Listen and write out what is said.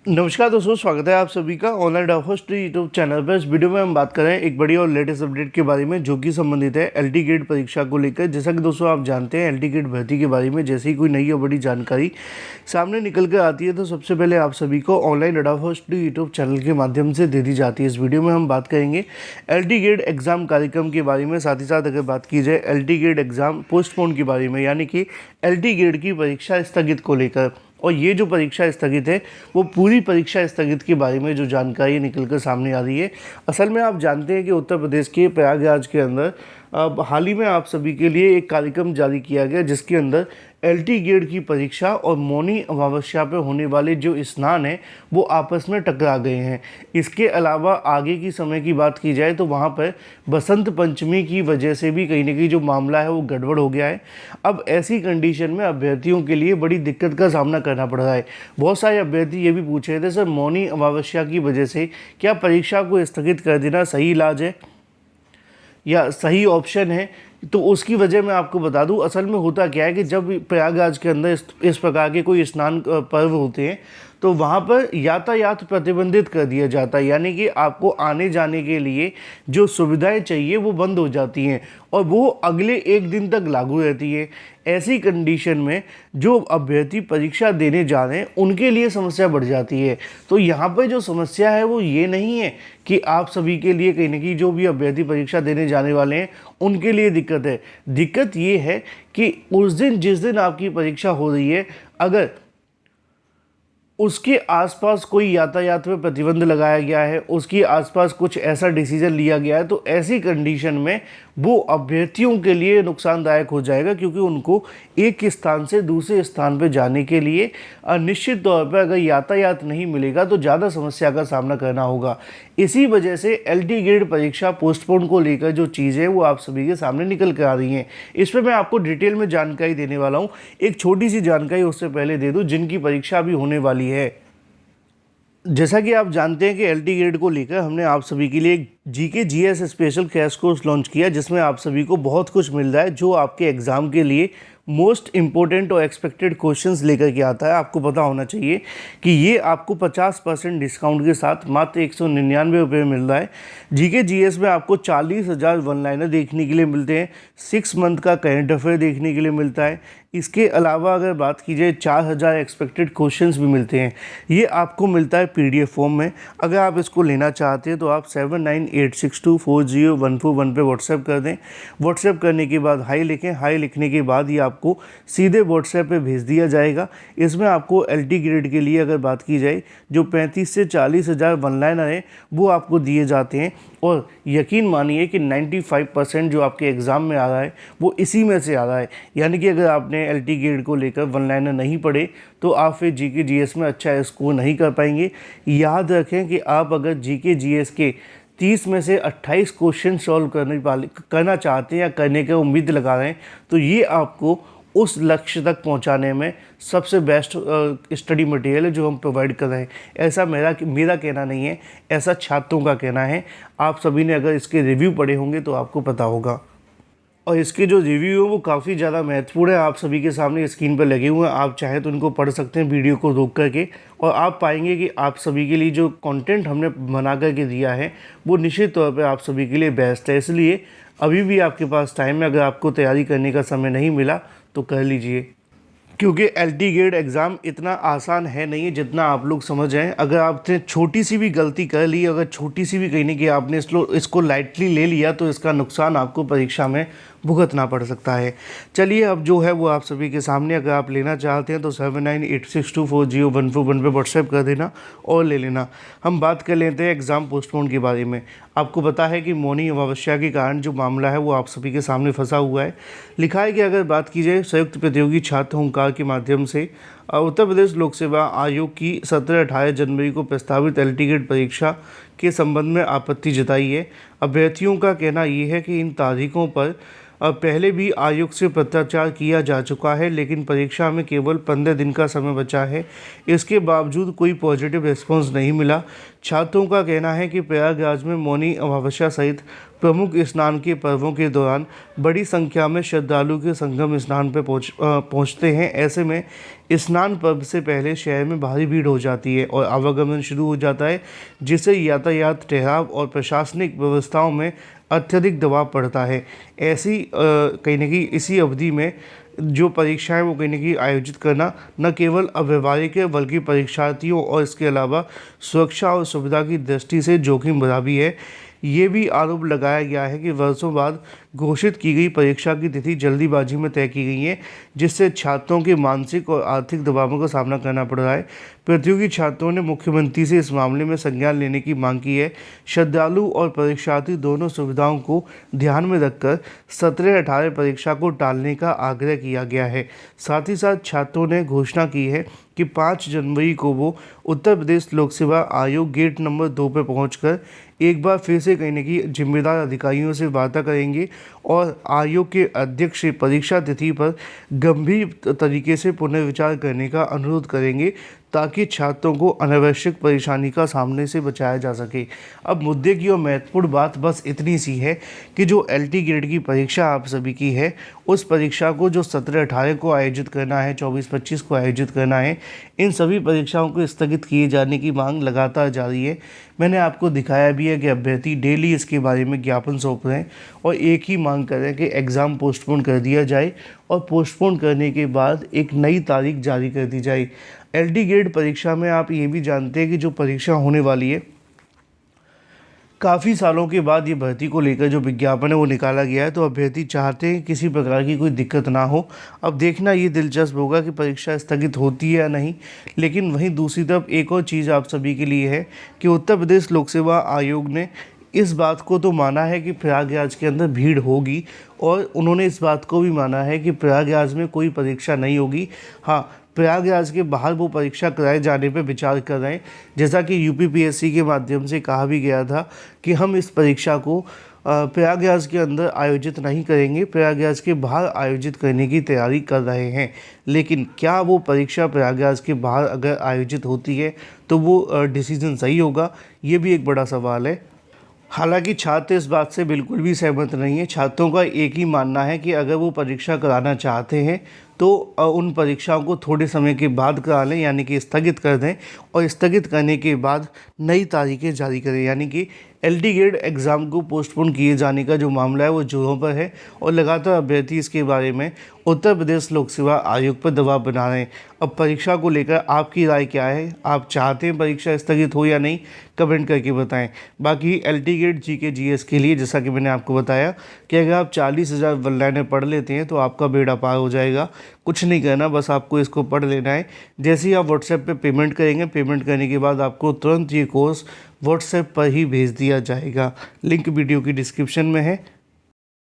नमस्कार दोस्तों, स्वागत है आप सभी का ऑनलाइन होस्ट यूट्यूब चैनल पर। इस वीडियो में हम बात कर रहे हैं एक बड़ी और लेटेस्ट अपडेट के बारे में, जो कि संबंधित है एलटी गेट परीक्षा को लेकर। जैसा कि दोस्तों आप जानते हैं, एलटी गेट भर्ती के बारे में जैसे ही कोई नई और बड़ी जानकारी सामने निकल कर आती है तो सबसे पहले आप सभी को ऑनलाइन होस्ट यूट्यूब चैनल के माध्यम से दे दी जाती है। इस वीडियो में हम बात करेंगे एलटी गेट एग्जाम कार्यक्रम के बारे में। साथ ही साथ अगर बात की जाए एलटी गेट एग्जाम पोस्टपोन के बारे में, यानी कि एलटी गेट की परीक्षा स्थगित को लेकर, और ये जो परीक्षा स्थगित है वो पूरी परीक्षा स्थगित के बारे में जो जानकारी निकल कर सामने आ रही है। असल में आप जानते हैं कि उत्तर प्रदेश के प्रयागराज के अंदर हाल ही में आप सभी के लिए एक कार्यक्रम जारी किया गया, जिसके अंदर एलटी गेट की परीक्षा और मौनी अमावस्या पर होने वाले जो स्नान हैं वो आपस में टकरा गए हैं। इसके अलावा आगे की समय की बात की जाए तो वहाँ पर बसंत पंचमी की वजह से भी कहीं ना कहीं जो मामला है वो गड़बड़ हो गया है। अब ऐसी कंडीशन में अभ्यर्थियों के लिए बड़ी दिक्कत का सामना करना पड़ रहा है। बहुत सारे अभ्यर्थी ये भी पूछ रहे थे, सर मौनी अमावस्या की वजह से क्या परीक्षा को स्थगित कर देना सही इलाज है या सही ऑप्शन है? तो उसकी वजह मैं आपको बता दूं, असल में होता क्या है कि जब प्रयागराज के अंदर इस प्रकार के कोई स्नान पर्व होते हैं तो वहाँ पर यातायात प्रतिबंधित कर दिया जाता है, यानी कि आपको आने जाने के लिए जो सुविधाएं चाहिए वो बंद हो जाती हैं और वो अगले एक दिन तक लागू रहती है। ऐसी कंडीशन में जो अभ्यर्थी परीक्षा देने जा रहे हैं उनके लिए समस्या बढ़ जाती है। तो यहाँ पर जो समस्या है वो ये नहीं है कि आप सभी के लिए कहीं ना कहीं जो भी अभ्यर्थी परीक्षा देने जाने वाले हैं उनके लिए दिक्कत है। दिक्कत ये है कि उस दिन जिस दिन आपकी परीक्षा हो रही है, अगर उसके आसपास कोई यातायात में प्रतिबंध लगाया गया है, उसके आसपास कुछ ऐसा डिसीजन लिया गया है, तो ऐसी कंडीशन में वो अभ्यर्थियों के लिए नुकसानदायक हो जाएगा, क्योंकि उनको एक स्थान से दूसरे स्थान पर जाने के लिए निश्चित तौर पर अगर यातायात नहीं मिलेगा तो ज़्यादा समस्या का सामना करना होगा। इसी वजह से एलटी गेट परीक्षा पोस्टपोन को लेकर जो चीज़ें वो आप सभी के सामने निकल कर आ रही हैं, इस पर मैं आपको डिटेल में जानकारी देने वाला हूँ। एक छोटी सी जानकारी उससे पहले दे दूँ, जिनकी परीक्षा अभी होने वाली है। जैसा कि आप जानते हैं कि एलटी गेट को लेकर हमने आप सभी के लिए एक GK GS special crash course launch किया, जिसमें आप सभी को बहुत कुछ मिल रहा है जो आपके एग्ज़ाम के लिए मोस्ट इम्पोर्टेंट और एक्सपेक्टेड क्वेश्चंस लेकर के आता है। आपको पता होना चाहिए कि ये आपको 50% डिस्काउंट के साथ मात्र 199 रुपये में मिल रहा है। जीके जीएस में आपको 40,000 वन लाइनर देखने के लिए मिलते हैं, 6 मंथ का करंट अफेयर देखने के लिए मिलता है। इसके अलावा अगर बात की जाए 4,000 एक्सपेक्टेड क्वेश्चंस भी मिलते हैं। ये आपको मिलता है पीडीएफ फॉर्म में। अगर आप इसको लेना चाहते हैं तो आप 7986240141 पे व्हाट्सएप कर दें। व्हाट्सएप करने के बाद हाई लिखें, हाई लिखने के बाद ये आपको सीधे व्हाट्सएप पे भेज दिया जाएगा। इसमें आपको एलटी ग्रेड के लिए अगर बात की जाए जो 35 से 40,000 वन लाइनर हैं वो आपको दिए जाते हैं, और यकीन मानिए कि 95% जो आपके एग्ज़ाम में आ रहा है वो इसी में से आ रहा है। यानी कि अगर आपने एलटी गेट को लेकर वन लाइनर नहीं पढ़े तो आप फिर जीके जीएस में अच्छा स्कोर नहीं कर पाएंगे। याद रखें कि आप अगर जीके जीएस के 30 में से 28 क्वेश्चन सॉल्व करना चाहते हैं या करने की उम्मीद लगा रहे हैं तो ये आपको उस लक्ष्य तक पहुंचाने में सबसे बेस्ट स्टडी मटेरियल है जो हम प्रोवाइड कर रहे हैं। ऐसा मेरा कहना नहीं है, ऐसा छात्रों का कहना है। आप सभी ने अगर इसके रिव्यू पढ़े होंगे तो आपको पता होगा, और इसके जो रिव्यू है वो काफ़ी ज़्यादा महत्वपूर्ण है। आप सभी के सामने स्क्रीन पर लगे हुए हैं, आप चाहे तो उनको पढ़ सकते हैं वीडियो को रोक करके, और आप पाएंगे कि आप सभी के लिए जो कंटेंट हमने बना करके दिया है वो निश्चित तौर पे आप सभी के लिए बेस्ट है। इसलिए अभी भी आपके पास टाइम है, अगर आपको तैयारी करने का समय नहीं मिला तो कर लीजिए, क्योंकि एलटी गेट एग्ज़ाम इतना आसान है नहीं है जितना आप लोग समझ रहे हैं। अगर आपने छोटी सी भी गलती कर ली, अगर छोटी सी भी कहीं नहीं कि आपने इसको लाइटली ले लिया तो इसका नुकसान आपको परीक्षा में भुगतना पड़ सकता है। चलिए अब जो है वो आप सभी के सामने, अगर आप लेना चाहते हैं तो 7986240141 पे व्हाट्सएप कर देना और ले लेना। हम बात कर लेते हैं एग्ज़ाम पोस्टपोन के बारे में। आपको पता है कि मौनी अमावस्या के कारण जो मामला है वो आप सभी के सामने फंसा हुआ है। लिखा है कि अगर बात की जाए संयुक्त प्रतियोगी छात्र हुंकार के माध्यम से उत्तर प्रदेश लोक सेवा आयोग की 17-18 जनवरी को प्रस्तावित एलटी गेट परीक्षा के संबंध में आपत्ति जताई है। अभ्यर्थियों का कहना ये है कि इन तारीखों पर पहले भी आयोग से पत्राचार किया जा चुका है, लेकिन परीक्षा में केवल 15 दिन का समय बचा है। इसके बावजूद कोई पॉजिटिव रिस्पांस नहीं मिला। छात्रों का कहना है कि प्रयागराज में मौनी अमावस्या सहित प्रमुख स्नान के पर्वों के दौरान बड़ी संख्या में श्रद्धालु के संगम स्नान पर पहुंचते हैं। ऐसे में स्नान पर्व से पहले शहर में भारी भीड़ हो जाती है और आवागमन शुरू हो जाता है, जिससे यातायात, ठहराव और प्रशासनिक व्यवस्थाओं में अत्यधिक दबाव पड़ता है। ऐसी कहीं न कहीं इसी अवधि में जो परीक्षाएं वो कहीं न कहीं आयोजित करना न केवल अव्यवहारिक है, बल्कि परीक्षार्थियों और इसके अलावा सुरक्षा और सुविधा की दृष्टि से जोखिम भरा भी है। ये भी आरोप लगाया गया है कि वर्षों बाद घोषित की गई परीक्षा की तिथि जल्दीबाजी में तय की गई है, जिससे छात्रों के मानसिक और आर्थिक दबावों का सामना करना पड़ रहा है। प्रतियोगी छात्रों ने मुख्यमंत्री से इस मामले में संज्ञान लेने की मांग की है। श्रद्धालु और परीक्षार्थी दोनों सुविधाओं को ध्यान में रखकर 17-18 परीक्षा को टालने का आग्रह किया गया है। साथ ही साथ छात्रों ने घोषणा की है कि 5 जनवरी को वो उत्तर प्रदेश लोक सेवा आयोग गेट नंबर 2 पर पहुंचकर एक बार फिर से कहीं न कहीं जिम्मेदार अधिकारियों से वार्ता करेंगे और आयोग के अध्यक्ष से परीक्षा तिथि पर गंभीर तरीके से पुनर्विचार करने का अनुरोध करेंगे, ताकि छात्रों को अनावश्यक परेशानी का सामने से बचाया जा सके। अब मुद्दे की और महत्वपूर्ण बात बस इतनी सी है कि जो एलटी ग्रेड की परीक्षा आप सभी की है, उस परीक्षा को जो 17-18 को आयोजित करना है, 24-25 को आयोजित करना है, इन सभी परीक्षाओं को स्थगित किए जाने की मांग लगातार जारी है। मैंने आपको दिखाया भी है कि अभ्यर्थी डेली इसके बारे में ज्ञापन सौंप रहे हैं और एक ही मांग कर रहे हैं कि एग्ज़ाम पोस्टपोन कर दिया जाए और पोस्टपोन करने के बाद एक नई तारीख जारी कर दी जाए। एलटी ग्रेड परीक्षा में आप ये भी जानते हैं कि जो परीक्षा होने वाली है, काफ़ी सालों के बाद ये भर्ती को लेकर जो विज्ञापन है वो निकाला गया है, तो अभ्यर्थी चाहते हैं किसी प्रकार की कोई दिक्कत ना हो। अब देखना ये दिलचस्प होगा कि परीक्षा स्थगित होती है या नहीं। लेकिन वहीं दूसरी तरफ एक और चीज़ आप सभी के लिए है कि उत्तर प्रदेश लोक सेवा आयोग ने इस बात को तो माना है कि प्रयागराज के अंदर भीड़ होगी, और उन्होंने इस बात को भी माना है कि प्रयागराज में कोई परीक्षा नहीं होगी। हाँ, प्रयागराज के बाहर वो परीक्षा कराए जाने पर विचार कर रहे हैं, जैसा कि यूपीपीएससी के माध्यम से कहा भी गया था कि हम इस परीक्षा को प्रयागराज के अंदर आयोजित नहीं करेंगे, प्रयागराज के बाहर आयोजित करने की तैयारी कर रहे हैं। लेकिन क्या वो परीक्षा प्रयागराज के बाहर अगर आयोजित होती है तो वो डिसीज़न सही होगा, ये भी एक बड़ा सवाल है। हालांकि छात्र इस बात से बिल्कुल भी सहमत नहीं है। छात्रों का एक ही मानना है कि अगर वो परीक्षा कराना चाहते हैं तो उन परीक्षाओं को थोड़े समय के बाद करा लें, यानी कि स्थगित कर दें, और स्थगित करने के बाद नई तारीखें जारी करें। यानी कि एलटी ग्रेड एग्ज़ाम को पोस्टपोन किए जाने का जो मामला है वो जोरों पर है, और लगातार अभ्यर्थी इसके बारे में उत्तर प्रदेश लोक सेवा आयोग पर दबाव बना रहे हैं। अब परीक्षा को लेकर आपकी राय क्या है? आप चाहते हैं परीक्षा स्थगित हो या नहीं? कमेंट करके बताएं। बाकी एलटी ग्रेड जीके जीएस के लिए जैसा कि मैंने आपको बताया कि अगर आप 40,000 वन लाइनर पढ़ लेते हैं तो आपका बेड़ा पार हो जाएगा। कुछ नहीं करना, बस आपको इसको पढ़ लेना है। जैसे ही आप व्हाट्सएप पे पेमेंट करेंगे, पेमेंट करने के बाद आपको तुरंत ये कोर्स व्हाट्सएप पर ही भेज दिया जाएगा। लिंक वीडियो की डिस्क्रिप्शन में है।